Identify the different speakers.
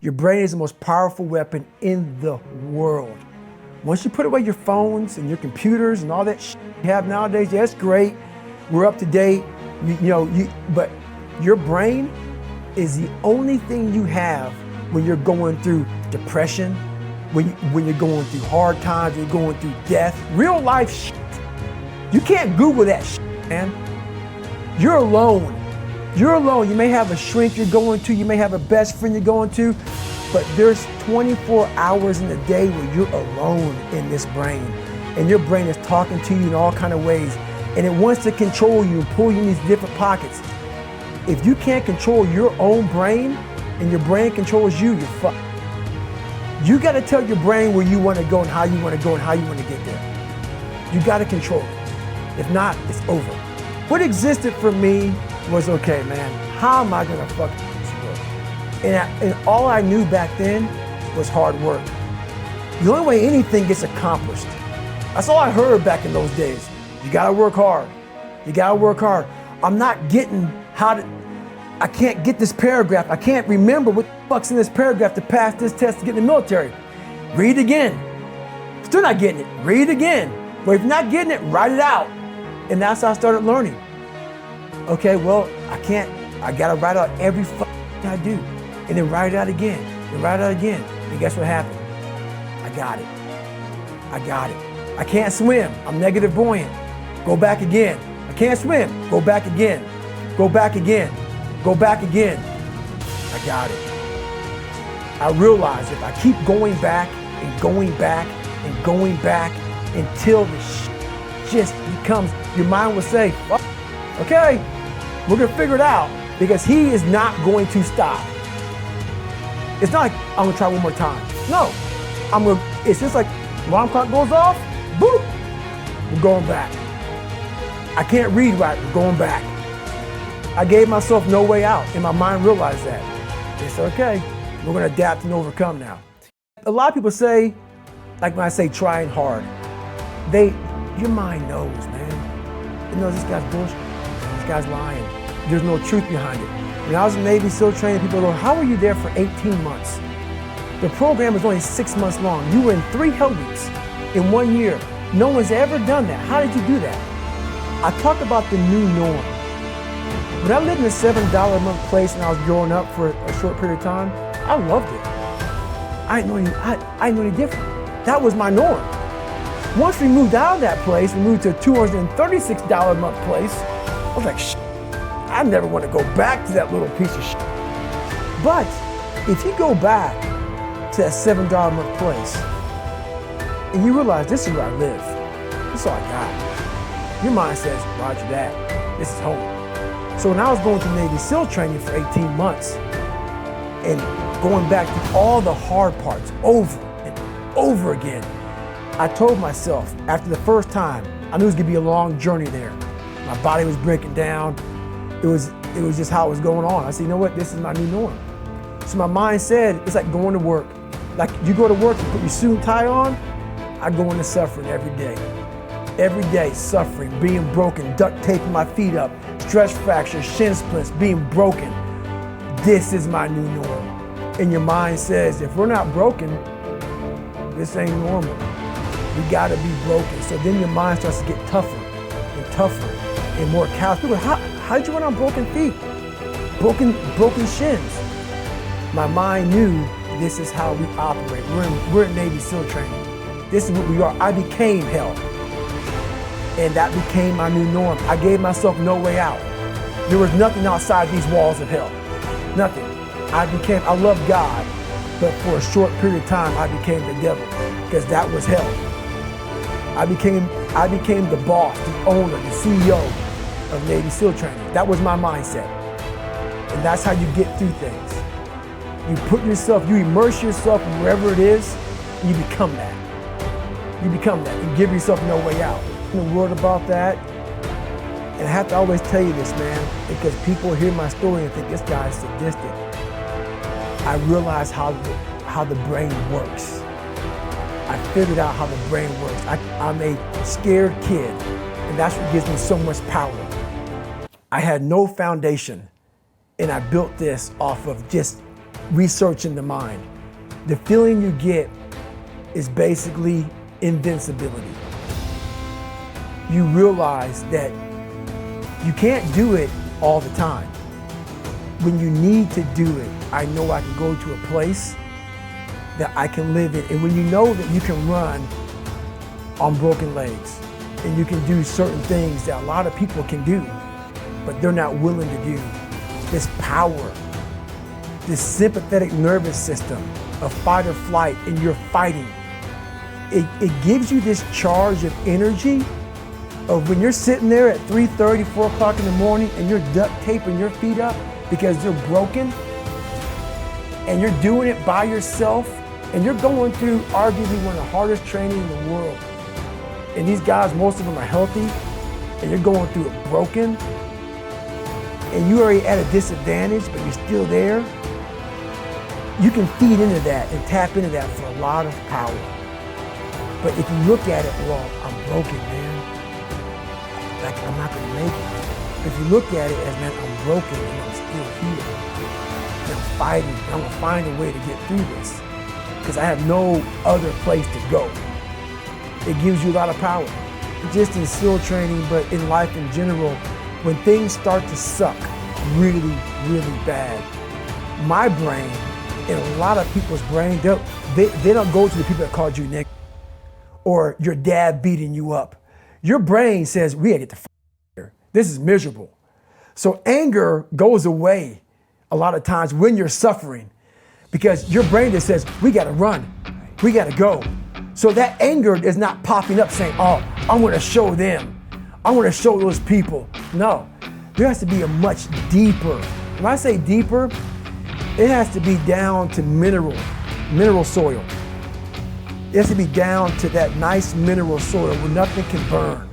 Speaker 1: Your brain is the most powerful weapon in the world. Once you put away your phones and your computers and all that shit you have nowadays, yeah, that's great. We're up to date, but your brain is the only thing you have when you're going through depression, when you're going through hard times, when you're going through death, real life shit. You can't Google that shit, man. You're alone. You're alone. You may have a shrink you're going to, you may have a best friend you're going to, but there's 24 hours in a day where you're alone in this brain. And your brain is talking to you in all kinds of ways. And it wants to control you and pull you in these different pockets. If you can't control your own brain and your brain controls you, you're fucked. You gotta tell your brain where you wanna go and how you wanna go and how you wanna get there. You gotta control it. If not, it's over. What existed for me was, okay, man, how am I gonna fuck this work? And all I knew back then was hard work. The only way anything gets accomplished. That's all I heard back in those days. You gotta work hard. You gotta work hard. I'm not getting I can't get this paragraph. I can't remember what the fuck's in this paragraph to pass this test to get in the military. Read it again. Still not getting it. Read it again. But if you're not getting it, write it out. And that's how I started learning. Okay, well, I gotta write out every fucking thing I do. And then write it out again. And write it out again. And guess what happened? I got it. I got it. I can't swim. I'm negative buoyant. Go back again. I can't swim. Go back again. Go back again. Go back again. I got it. I realized if I keep going back and going back and going back until the just becomes, your mind will say, okay, we're gonna figure it out, because he is not going to stop. It's not like I'm gonna try one more time. No, it's just like alarm clock goes off, boop, we're going back. I can't read right, we're going back. I gave myself no way out, and my mind realized that. It's okay, we're gonna adapt and overcome now. A lot of people say, like when I say trying hard, your mind knows, man. It knows this guy's bullshit, this guy's lying. There's no truth behind it. When I was in Navy SEAL training, people go, how were you there for 18 months? The program was only 6 months long. You were in 3 hell weeks in 1 year. No one's ever done that. How did you do that? I talk about the new norm. When I lived in a $7 a month place and I was growing up for a short period of time, I loved it. I didn't know any different. That was my norm. Once we moved out of that place, we moved to a $236 a month place. I was like, I never want to go back to that little piece of shit. But if you go back to that $7 a month place and you realize this is where I live, this is all I got, your mind says, roger that, this is home. So when I was going to Navy SEAL training for 18 months and going back to all the hard parts over and over again, I told myself after the first time, I knew it was gonna be a long journey there. My body was breaking down. It was just how it was going on. I said, you know what, this is my new norm. So my mind said, it's like going to work. Like you go to work, you put your suit and tie on, I go into suffering every day. Every day, suffering, being broken, duct taping my feet up, stress fractures, shin splints, being broken. This is my new norm. And your mind says, if we're not broken, this ain't normal. We gotta be broken. So then your mind starts to get tougher and tougher and more callous. People, how did you run on broken feet? Broken shins. My mind knew this is how we operate. We're in Navy SEAL training. This is what we are. I became hell. And that became my new norm. I gave myself no way out. There was nothing outside these walls of hell. Nothing. I love God, but for a short period of time, I became the devil, because that was hell. I became the boss, the owner, the CEO of Navy SEAL training. That was my mindset. And that's how you get through things. You immerse yourself in wherever it is, and you become that. You become that. You give yourself no way out. In a word about that, and I have to always tell you this, man, because people hear my story and think this guy's sadistic. I realized how the brain works. I figured out how the brain works. I'm a scared kid, and that's what gives me so much power. I had no foundation, and I built this off of just researching the mind. The feeling you get is basically invincibility. You realize that you can't do it all the time. When you need to do it, I know I can go to a place that I can live in. And when you know that you can run on broken legs and you can do certain things that a lot of people can do, but they're not willing to do, this power, this sympathetic nervous system of fight or flight, and you're fighting, it gives you this charge of energy of when you're sitting there at 3:30, 4 o'clock in the morning and you're duct taping your feet up because they're broken, and you're doing it by yourself, and you're going through arguably one of the hardest training in the world. And these guys, most of them are healthy, and you're going through it broken, and you're already at a disadvantage, but you're still there. You can feed into that and tap into that for a lot of power. But if you look at it, well, I'm broken, man. Like, I'm not gonna make it. If you look at it as, man, I'm broken and I'm still here. And I'm fighting, and I'm gonna find a way to get through this because I have no other place to go. It gives you a lot of power. Just in SEAL training, but in life in general, when things start to suck really, really bad, my brain and a lot of people's brain, they don't go to the people that called you Nick or your dad beating you up. Your brain says, we gotta get the f here. This is miserable. So anger goes away a lot of times when you're suffering because your brain just says, we gotta run, we gotta go. So that anger is not popping up saying, oh, I'm gonna show them, I'm gonna show those people. No, there has to be a much deeper. When I say deeper, it has to be down to mineral soil. It has to be down to that nice mineral soil where nothing can burn.